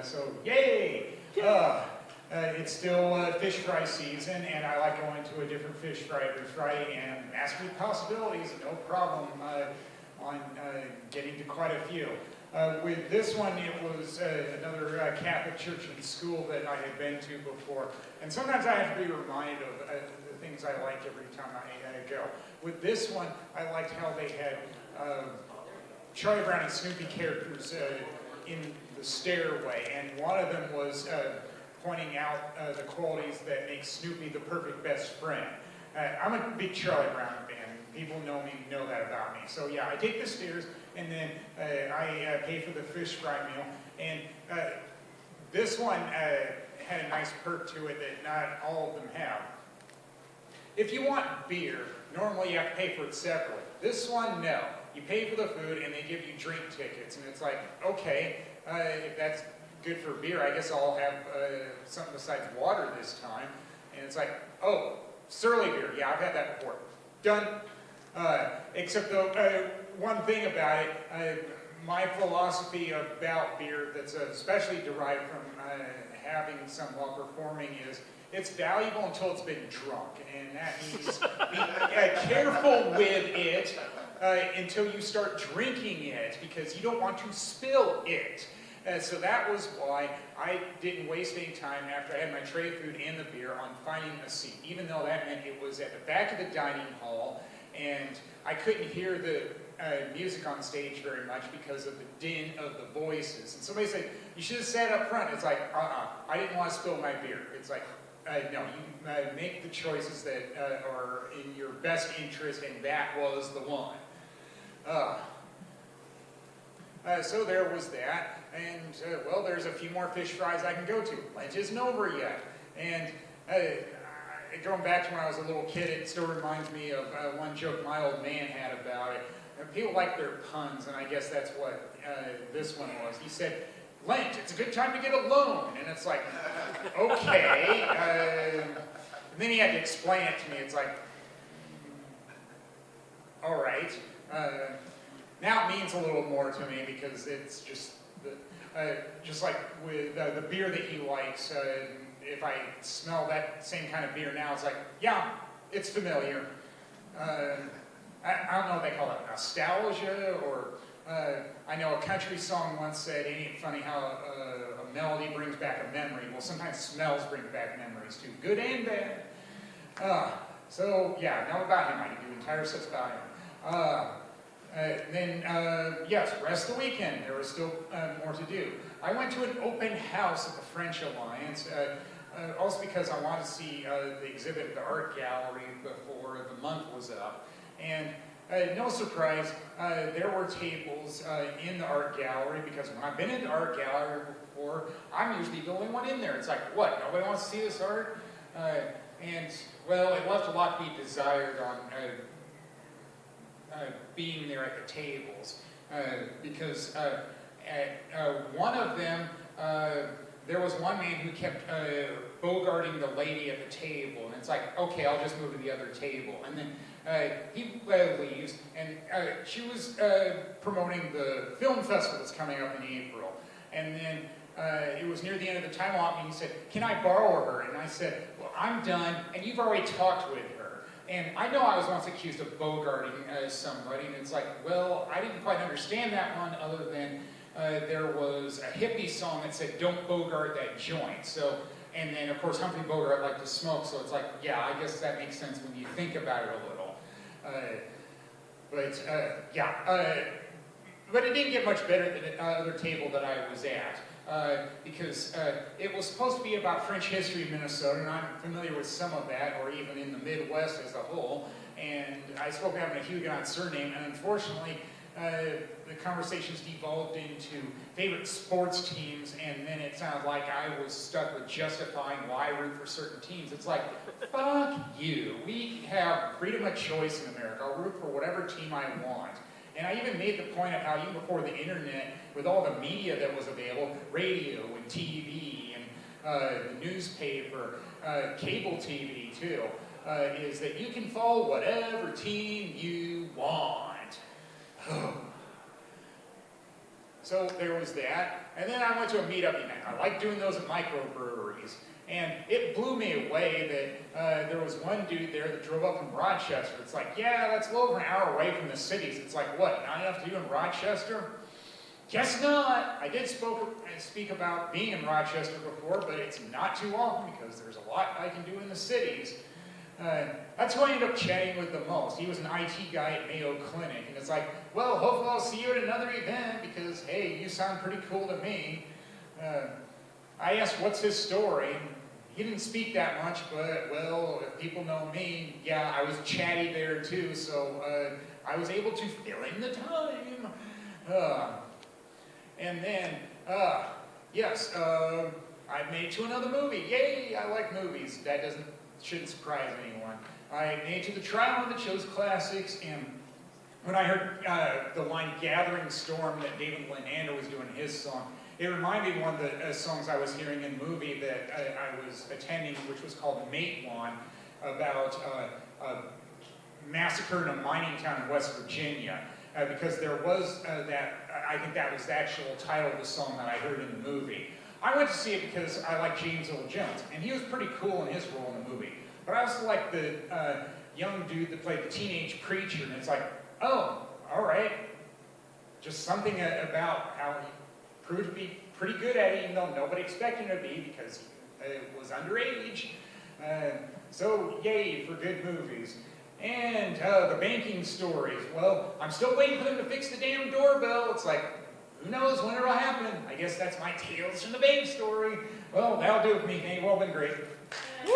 So yay! It's still fish fry season, and I like going to a different fish fry every Friday and ask me possibilities, no problem on getting to quite a few. With this one, it was another Catholic church and school that I had been to before. And sometimes I have to be reminded of the things I like every time I go. With this one, I liked how they had Charlie Brown and Snoopy characters in the stairway. And one of them was pointing out the qualities that make Snoopy the perfect best friend. I'm a big Charlie Brown fan. People know me, know that about me. So yeah, I take the stairs, and then I pay for the fish fry meal. And this one had a nice perk to it that not all of them have. If you want beer, normally you have to pay for it separately. This one, no. You pay for the food, and they give you drink tickets. And it's like, okay, if that's good for beer, I guess I'll have something besides water this time. And it's like, oh, Surly beer. Yeah, I've had that before. Done. Except the one thing about it, my philosophy about beer that's especially derived from having some while performing is it's valuable until it's been drunk. And that means be careful with it until you start drinking it, because you don't want to spill it. So that was why I didn't waste any time after I had my tray of food and the beer on finding a seat, even though that meant it was at the back of the dining hall, and I couldn't hear the music on stage very much because of the din of the voices. And somebody said, you should have sat up front. It's like, I didn't want to spill my beer. It's like, no, you make the choices that are in your best interest, and that was the one. So there was that, and well, there's a few more fish fries I can go to. Lunch isn't over yet. And going back to when I was a little kid, it still reminds me of one joke my old man had about it. People like their puns, and I guess that's what this one was. He said, Lent, it's a good time to get a loan. And it's like, okay. And then he had to explain it to me. It's like, all right. Now it means a little more to me, because it's just like with the beer that he likes. If I smell that same kind of beer now, it's like, yeah, it's familiar. I don't know what they call it, nostalgia, or I know a country song once said, ain't it funny how a melody brings back a memory? Well, sometimes smells bring back memories too, good and bad. So yeah, know about him. I can do entire sets about him. Yes, rest of the weekend, there was still more to do. I went to an open house at the French Alliance, also because I wanted to see the exhibit at the art gallery before the month was up. And no surprise, there were tables in the art gallery, because when I've been in the art gallery before, I'm usually the only one in there. It's like, what, nobody wants to see this art? And, well, it left a lot to be desired on being there at the tables, because at one of them, there was one man who kept bogarting the lady at the table, and it's like, okay, I'll just move to the other table. And then he leaves, and she was promoting the film festival that's coming up in April. And then it was near the end of the time allotment, and he said, can I borrow her? And I said, well, I'm done, and you've already talked with her. And I know I was once accused of bogarting somebody, and it's like, well, I didn't quite understand that one, other than there was a hippie song that said, don't bogart that joint. So, and then, of course, Humphrey Bogart liked to smoke, so it's like, yeah, I guess that makes sense when you think about it a little. But it didn't get much better than the other table that I was at, because it was supposed to be about French history in Minnesota, and I'm familiar with some of that, or even in the Midwest as a whole. And I spoke having a Huguenot surname, and unfortunately, the conversations devolved into favorite sports teams, and then it sounded like I was stuck with justifying why I root for certain teams. It's like, fuck you. We have freedom of choice in America. I'll root for whatever team I want. And I even made the point of how even before the internet, with all the media that was available, radio and TV and the newspaper, cable TV too, is that you can follow whatever team you want. So there was that. And then I went to a meetup event. I like doing those at microbreweries. And it blew me away that there was one dude there that drove up from Rochester. It's like, yeah, that's a little over an hour away from the cities. It's like, what, not enough to do in Rochester? Guess not. I did speak about being in Rochester before, but it's not too often because there's a lot I can do in the cities. That's who I ended up chatting with the most. He was an IT guy at Mayo Clinic, and it's like, well, hopefully I'll see you at another event because, hey, you sound pretty cool to me. I asked what's his story. He didn't speak that much, but, well, if people know me, yeah, I was chatty there too, so I was able to fill in the time. And then, yes, I made it to another movie. Yay, I like movies. That shouldn't surprise anyone. I made it to the Trial of the Chose Classics, and when I heard the line Gathering Storm that David Lenander was doing his song, it reminded me of one of the songs I was hearing in the movie that I was attending, which was called Matewan, about a massacre in a mining town in West Virginia. Because there was I think that was the actual title of the song that I heard in the movie. I went to see it because I like James Earl Jones, and he was pretty cool in his role in the movie. But I also like the young dude that played the teenage preacher, and it's like, oh, all right. Just something about how he proved to be pretty good at it, even though nobody expected him to be because he was underage. So, yay for good movies. And the banking stories. Well, I'm still waiting for them to fix the damn doorbell. It's like, who knows when it'll happen? I guess that's my Tales from the Bank story. Well, that'll do it for me. Hey, well, been great. Woo!